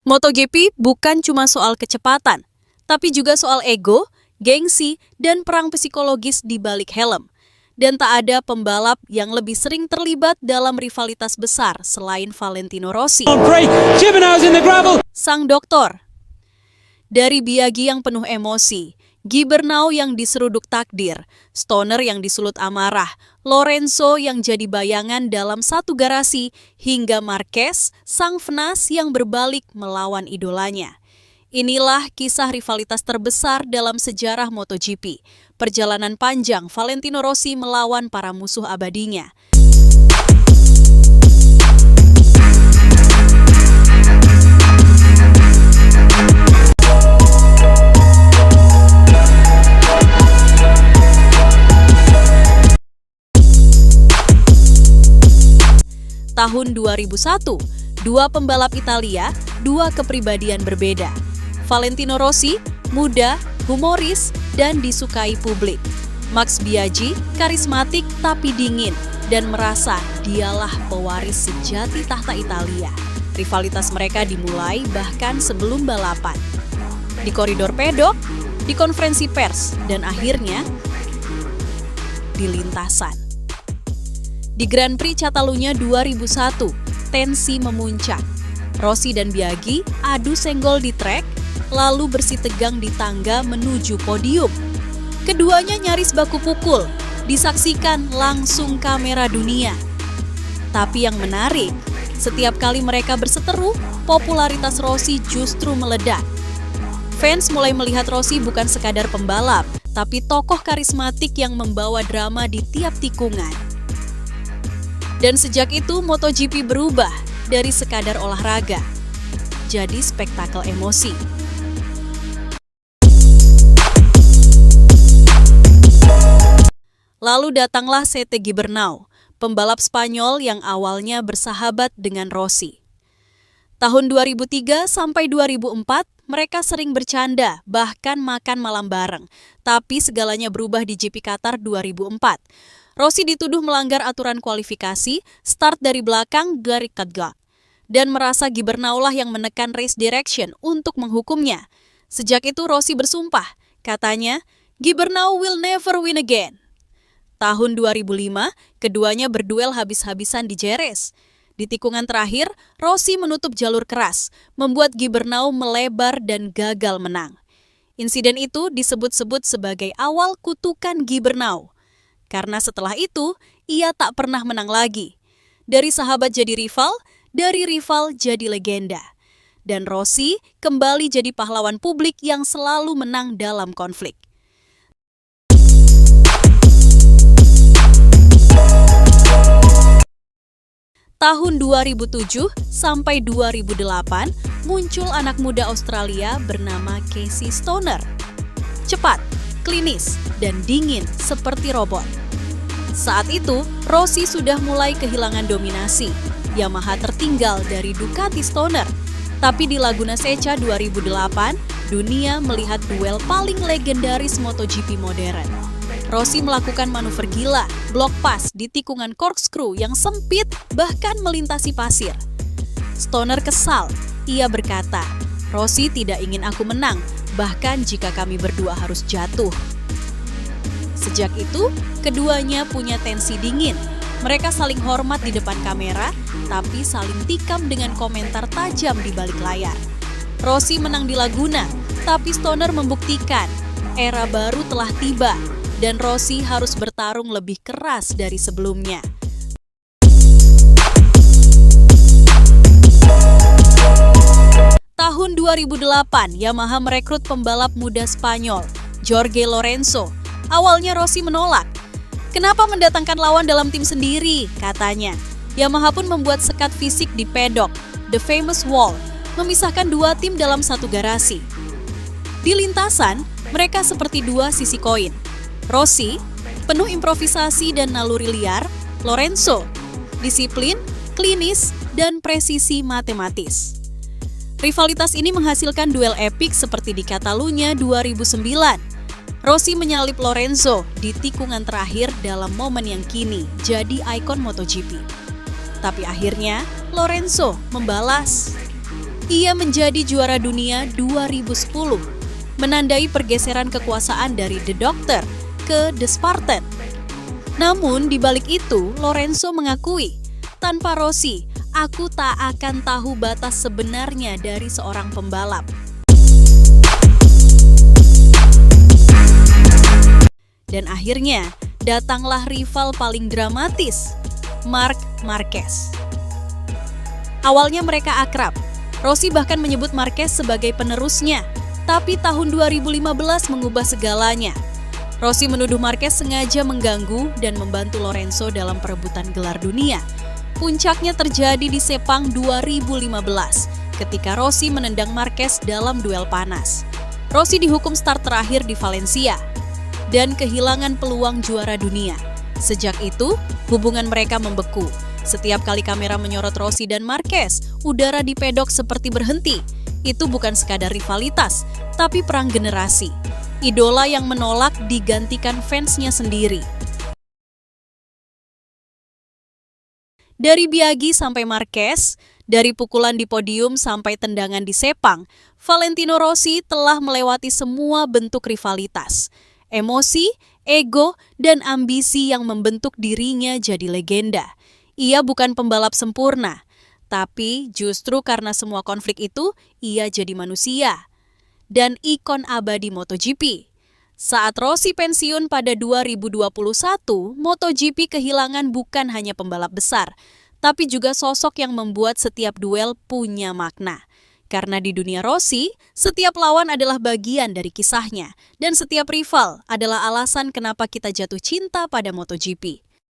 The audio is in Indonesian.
MotoGP bukan cuma soal kecepatan, tapi juga soal ego, gengsi, dan perang psikologis di balik helm. Dan tak ada pembalap yang lebih sering terlibat dalam rivalitas besar selain Valentino Rossi. Sang doktor. Dari Biaggi yang penuh emosi, Gibernau yang diseruduk takdir, Stoner yang disulut amarah, Lorenzo yang jadi bayangan dalam satu garasi, hingga Marquez, sang Venas yang berbalik melawan idolanya. Inilah kisah rivalitas terbesar dalam sejarah MotoGP. Perjalanan panjang Valentino Rossi melawan para musuh abadinya. Tahun 2001, dua pembalap Italia, dua kepribadian berbeda. Valentino Rossi, muda, humoris, dan disukai publik. Max Biaggi, karismatik tapi dingin, dan merasa dialah pewaris sejati tahta Italia. Rivalitas mereka dimulai bahkan sebelum balapan. Di koridor pedok, di konferensi pers, dan akhirnya di lintasan. Di Grand Prix Catalunya 2001, tensi memuncak. Rossi dan Biaggi adu senggol di trek, lalu bersih tegang di tangga menuju podium. Keduanya nyaris baku pukul, disaksikan langsung kamera dunia. Tapi yang menarik, setiap kali mereka berseteru, popularitas Rossi justru meledak. Fans mulai melihat Rossi bukan sekadar pembalap, tapi tokoh karismatik yang membawa drama di tiap tikungan. Dan sejak itu MotoGP berubah dari sekadar olahraga jadi spektakel emosi. Lalu datanglah Sete Gibernau, pembalap Spanyol yang awalnya bersahabat dengan Rossi. Tahun 2003 sampai 2004 mereka sering bercanda, bahkan makan malam bareng. Tapi segalanya berubah di GP Qatar 2004. Rossi dituduh melanggar aturan kualifikasi, start dari belakang dari Kadga, dan merasa Gibernau lah yang menekan race direction untuk menghukumnya. Sejak itu Rossi bersumpah, katanya, Gibernau will never win again. Tahun 2005, keduanya berduel habis-habisan di Jerez. Di tikungan terakhir, Rossi menutup jalur keras, membuat Gibernau melebar dan gagal menang. Insiden itu disebut-sebut sebagai awal kutukan Gibernau. Karena setelah itu, ia tak pernah menang lagi. Dari sahabat jadi rival, dari rival jadi legenda. Dan Rossi kembali jadi pahlawan publik yang selalu menang dalam konflik. Tahun 2007 sampai 2008, muncul anak muda Australia bernama Casey Stoner. Cepat, klinis, dan dingin seperti robot. Saat itu, Rossi sudah mulai kehilangan dominasi. Yamaha tertinggal dari Ducati Stoner. Tapi di Laguna Seca 2008, dunia melihat duel paling legendaris MotoGP modern. Rossi melakukan manuver gila, block pass di tikungan corkscrew yang sempit bahkan melintasi pasir. Stoner kesal, ia berkata, Rossi tidak ingin aku menang, bahkan jika kami berdua harus jatuh. Sejak itu, keduanya punya tensi dingin. Mereka saling hormat di depan kamera, tapi saling tikam dengan komentar tajam di balik layar. Rossi menang di Laguna, tapi Stoner membuktikan era baru telah tiba dan Rossi harus bertarung lebih keras dari sebelumnya. Tahun 2008, Yamaha merekrut pembalap muda Spanyol, Jorge Lorenzo. Awalnya Rossi menolak. Kenapa mendatangkan lawan dalam tim sendiri, katanya. Yamaha pun membuat sekat fisik di pedok, The Famous Wall, memisahkan dua tim dalam satu garasi. Di lintasan, mereka seperti dua sisi koin. Rossi, penuh improvisasi dan naluri liar. Lorenzo, disiplin, klinis, dan presisi matematis. Rivalitas ini menghasilkan duel epik seperti di Catalunya 2009. Rossi menyalip Lorenzo di tikungan terakhir dalam momen yang kini jadi ikon MotoGP. Tapi akhirnya Lorenzo membalas. Ia menjadi juara dunia 2010, menandai pergeseran kekuasaan dari The Doctor ke The Spartan. Namun di balik itu, Lorenzo mengakui, tanpa Rossi, aku tak akan tahu batas sebenarnya dari seorang pembalap. Dan akhirnya, datanglah rival paling dramatis, Marc Marquez. Awalnya mereka akrab. Rossi bahkan menyebut Marquez sebagai penerusnya. Tapi tahun 2015 mengubah segalanya. Rossi menuduh Marquez sengaja mengganggu dan membantu Lorenzo dalam perebutan gelar dunia. Puncaknya terjadi di Sepang 2015 ketika Rossi menendang Marquez dalam duel panas. Rossi dihukum start terakhir di Valencia dan kehilangan peluang juara dunia. Sejak itu, hubungan mereka membeku. Setiap kali kamera menyorot Rossi dan Marquez, udara di pedok seperti berhenti. Itu bukan sekadar rivalitas, tapi perang generasi. Idola yang menolak digantikan fansnya sendiri. Dari Biaggi sampai Marquez, dari pukulan di podium sampai tendangan di Sepang, Valentino Rossi telah melewati semua bentuk rivalitas. Emosi, ego, dan ambisi yang membentuk dirinya jadi legenda. Ia bukan pembalap sempurna, tapi justru karena semua konflik itu, ia jadi manusia dan ikon abadi MotoGP. Saat Rossi pensiun pada 2021, MotoGP kehilangan bukan hanya pembalap besar, tapi juga sosok yang membuat setiap duel punya makna. Karena di dunia Rossi, setiap lawan adalah bagian dari kisahnya, dan setiap rival adalah alasan kenapa kita jatuh cinta pada MotoGP.